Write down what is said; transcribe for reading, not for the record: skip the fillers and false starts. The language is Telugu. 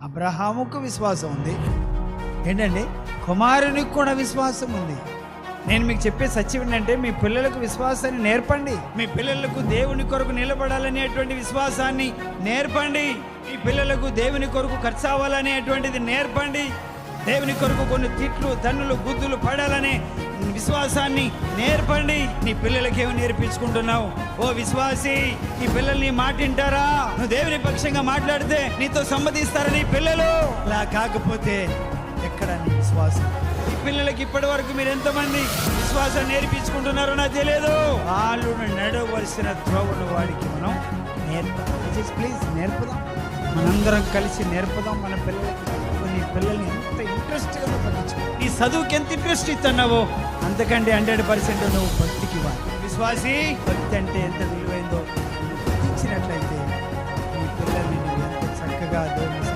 అబ్రహాముకు విశ్వాసం ఉంది ఏంటండి, కుమారునికి కూడా విశ్వాసం ఉంది. నేను మీకు చెప్పే సత్యం ఏంటంటే, మీ పిల్లలకు విశ్వాసాన్ని నేర్పండి. మీ పిల్లలకు దేవుని కొరకు నిలబడాలనేటువంటి విశ్వాసాన్ని నేర్పండి. మీ పిల్లలకు దేవుని కొరకు ఖర్చు అవ్వాలనేటువంటిది నేర్పండి. దేవుని కొరకు కొన్ని తిట్లు, తన్నులు, గుద్దులు పడాలనే విశ్వాసాన్ని నేర్పండి. నీ పిల్లలకి ఏమి నేర్పించుకుంటున్నావు? ఓ విశ్వాసి, నీ పిల్లల్ని మాటింటారా? నువ్వు దేవుని పక్షంగా మాట్లాడితే నీతో సమ్మతిస్తారా నీ పిల్లలు? అలా కాకపోతే ఎక్కడ నీ విశ్వాసం? ఈ పిల్లలకి ఇప్పటి వరకు మీరు ఎంతమంది విశ్వాసం నేర్పించుకుంటున్నారో నాకు తెలియదు. వాళ్ళు నడవలసిన త్రోవను వాడికి మనం నేర్పాలి. ప్లీజ్ నేర్పుదాం, మనందరం కలిసి నేర్పుదాం మన పిల్లలకి. నీ పిల్లల్ని ఎంత ఇంట్రెస్ట్గా పంపించు. నీ చదువుకి ఎంత ఇంట్రెస్ట్ ఇస్తున్నావో అంతకంటే 100% నువ్వు భక్తికి ఇవ్వాలి. విశ్వాసి, భక్తి అంటే ఎంత విలువైందో